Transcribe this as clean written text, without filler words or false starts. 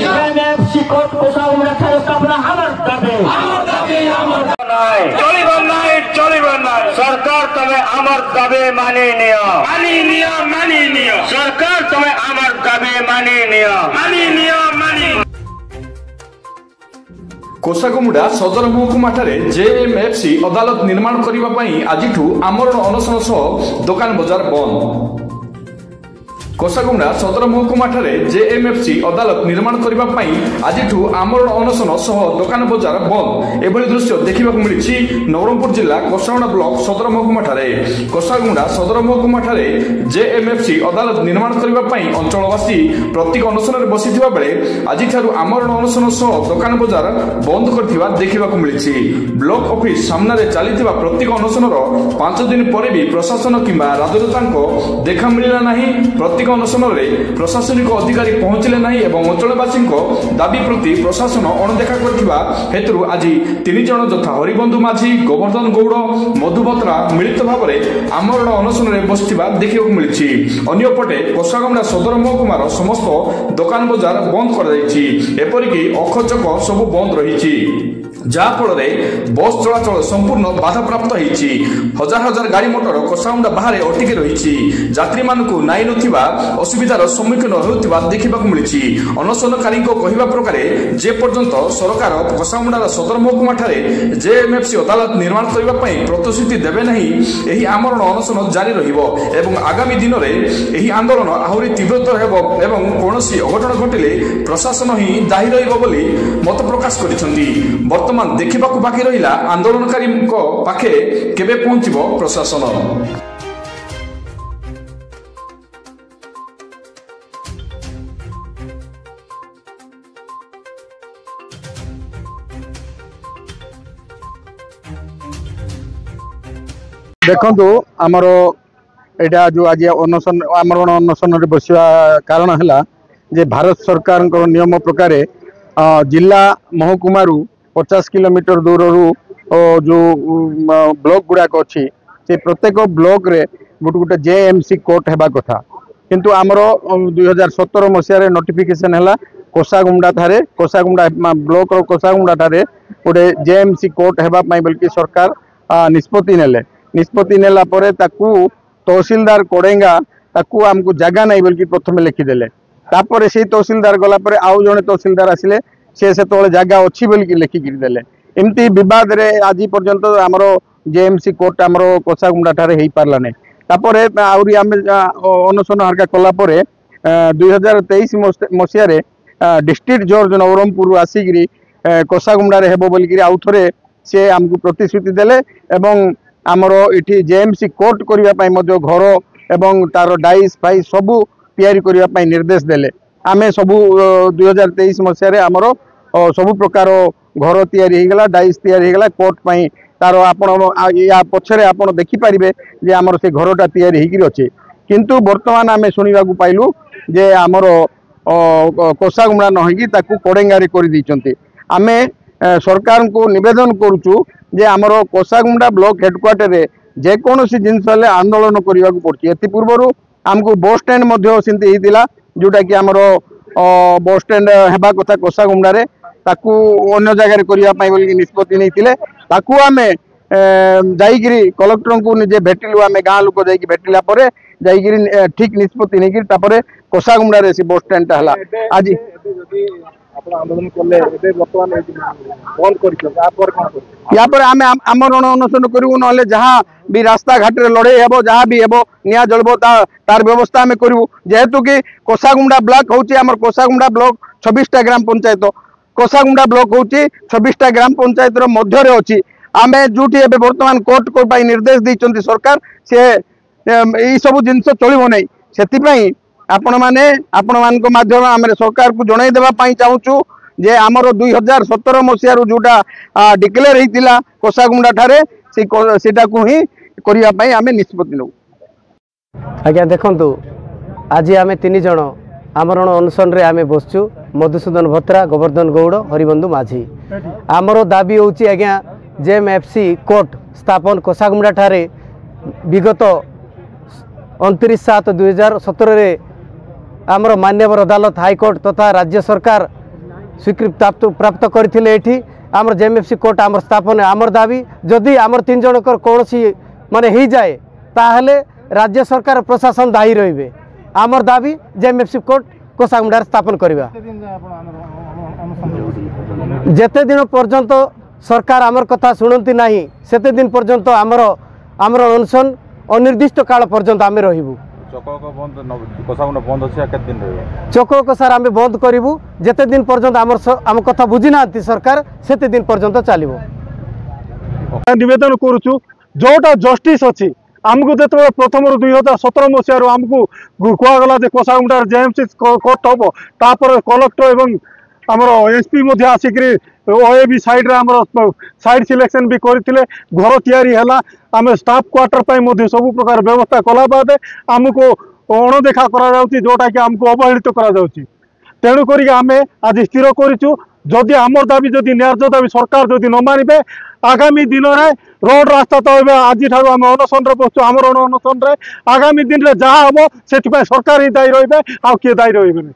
MFC court कोषागुड़ा ठारे स्थापना आमार दाबी सरकार तमे आमार दाबी मानि नियो सरकार तमे आमार दाबी मानि नियो कोषागुड़ा सदर महकुमा जेएमएफसी अदालत निर्माण करने आज आमरण अनशन सह दुकान बजार बंद। कोषागुड़ा सदर महकुमा जेएमएफसी अदालत निर्माण करने आज आमरण अनशन सह दुकान बजार बंद एभली दृश्य देखा मिली नवरंगपुर जिला कोषागुड़ा ब्लॉक सदर महकुमा कोषागुड़ा सदर महकुमा जेएमएफसी अदालत निर्माण करने अंचलवासी प्रतीक अनशन बसी बेले आज आमरण अनशन सह दुकान बजार बंद कर देखा मिली। ब्लॉक ऑफिस सामने चली प्रतीक अनशन 5 दिन पर भी प्रशासन किंबा राजनेता देखा मिलला नहीं। प्रतीक अनशन प्रशासनिक अधिकारी पहुंचले नहीं एवं अंचलवासी दाबी प्रति प्रशासन अणदेखा हेतु आज 3 जन यथा हरिबंधु माझी गोवर्धन गौड़ मधुबत्रा मिलित भाव में आमरण अनशन बसवा देखा मिली। अन्यपटे कोषागुड़ा सदर महकुमार समस्त दुकान बजार बंद करपरिक अखचक सब बंद रही जहाँफल बस चलाचल संपूर्ण बाधाप्राप्त होती। हजार हजार गाड़ी मोटर कोषागुड़ा बाहर अटकी रही यात्री मानक नाई नथिबा असुविधार सम्मुखीन होता देखा मिली। अनशनकारी कहवा प्रकार जे पर्यंत सरकार कोषागुड़ा सदर महकुमा जेएमएफसी अदालत निर्माण करने प्रतिश्रुति देवे नहीं यही आमरण अनशन जारी रही आगामी दिन में यही आंदोलन आहरी तीव्रतर एवं कौन अघटन घटिले प्रशासन ही दायी रही मत प्रकाश कर। वर्तमान देखा बाकी रहा आंदोलनकारी पाखे केबे पहुंचबो प्रशासन। देखो आमर एटा जो आज अनशन आमरण अनशन बसवा कारण है जे भारत सरकार नियम प्रकार जिला महकुमारू 50 किलोमीटर दूर जो ब्लॉक गुड़ाक अच्छी से प्रत्येक ब्लॉक रे गोटे गोटे जेएमसी कोर्ट हेबा कथा किंतु आमर 2017 मसीह नोटिफिकेशन है कोषागुड़ा कोषागुड़ा ब्लॉक कोषागुड़ा गोटे जेएमसी कोर्ट हेबा बल्कि सरकार निष्पत्ति नेला परे ताकू तहसीलदार कोडेंगा ताकू आमको जगह नहीं बोल प्रथम लिखिदेले तापर से तहसीलदार गला परे आउ जने तहसीलदार आसिले से जगह अच्छी बोल लिखिकी देले एमती विवाद रे आज पर्यंत आमर जेएमसी कोर्ट आमर कोषागुड़ा ठारे हो पारला नहीं। तापर आउरी आमे अनशन हरका कला परे 2023 मसीह डिस्ट्रिक्ट जज नवरंगपुर आसिकी कोषागुड़ा हेबो बोलिकी आउ थरे से आमको प्रतिश्रुति देले एवं आमर इठी जेएमसी कोर्ट करने घर एवं तार डाइस फाइस सबू तैयारी करने निर्देश देले आमे सबू 2023 मसीह आमर सबू प्रकार घर तैयारी होगला डाइस तैयारी होगला कोर्ट पाई तार आपण या पछरे आपण देखि पारिबे जे आमर से घरटा तैयारी होगी अच्छे किंतु वर्तमान आमे सुनिबा को पाइलु जे आमर कोषागुड़ा न होगी ताकू कोडेंगारे कर दैचंती। आमे सरकार को निवेदन करूचु जे आमर कोषागुड़ा ब्लॉक हेडक्वार्टर रे जेकोसी जिनस आंदोलन करने को पड़ी। एति पूर्व आमको बस स्टैंड सेमती होता जोटा कि आमर बस स्टैंड हेबा कथा कोषागुड़ा रे ताकू अन्य जगह करने निष्पत्ति नहीं ताकू आमे जाइगिरी कलेक्टर को निजे भेटिलु आमे गाँ लोक जाइकी भेटिला परे जाइगिरी ठीक निष्पत्ति नहीं तापर कोषागुड़ा रे से बस स्टैंड है आज आंदोलन कले बर्तमान बंद कर आमरण अनशन करूँ ना जहाँ भी रास्ता घाट लड़े हे जहाँ भी हे निया जलब तार व्यवस्था आम करूँ जेहेतु कि कोषागुड़ा ब्लॉक हूँ आम कोषागुड़ा ब्लॉक 26टा ग्राम पंचायत कोषागुड़ा ब्लॉक हूँ 26टा ग्राम पंचायत मध्य अच्छी आम जो बर्तमान कोर्ट को निर्देश देते सरकार से यही सब जिनस चलो नहीं से आपण माध्यम आम सरकार को जनई देवाई चाहूँ जे आमर 2017 मसीह जोटा डिक्लेयर होता कोषागुड़ा ठारे सेटा को ही करने आम निष्पत्ति नौ। आज्ञा देखु आज आम 3 जन आमरण अनशन रे आम बसचु मधुसूदन भत्रा गोवर्धन गौड़ हरिबंधु माझी आमर दाबी होची आज्ञा जेएमएफसी कोर्ट स्थापन कोषागुड़ा ठारे विगत 29/7/2017 आमर मान्यवर अदालत हाईकोर्ट तथा राज्य सरकार स्वीकृति प्राप्त करथिले एठी आमर जेएमएफसी कोर्ट आमर स्थापन आमर दाबी जदि आमर 3 जनकर कौन माने ही जाए ताहले राज्य सरकार प्रशासन दायी रहिबे आमर दाबी जेएमएफसी कोर्ट कोसामुंडार स्थापन करबा जेते दिन पर्यंत सरकार आमर कथा शुणती नहीं सेते दिन पर्यंत आमर आमर अनशन अनिर्दिष्ट काल पर्यंत आम रहिबू चको को सर आम बंद करूँ जिते दिन पर्यंत आम कथा बुझी ना सरकार सेते दिन पर्यंत चलो निवेदन करुचु जोटा जस्टिस अच्छी आमको जो प्रथम 2017 मसीह आमको कहगला कोसामुंडार जेएमसी कोर्ट हम तापर कलेक्टर एवं आमर एसपी आसिक ओएबी साइड साइड सिलेक्शन भी करते घर तैयारी है आम स्टाफ क्वार्टर सब प्रकार व्यवस्था कला बाद आमको अणदेखा जोटा कि आमको अवहेलित तेणुक आम आज स्थिर करूँ जदि आमर दाबी जदि न्याय्य दाबी सरकार जदि न मानिबे आगामी दिन में रोड रास्ता तो आज आम अनशन बसु आमर अनशन आगामी दिन में जहाँ हम से सरकार ही दायी रही किए दायी रही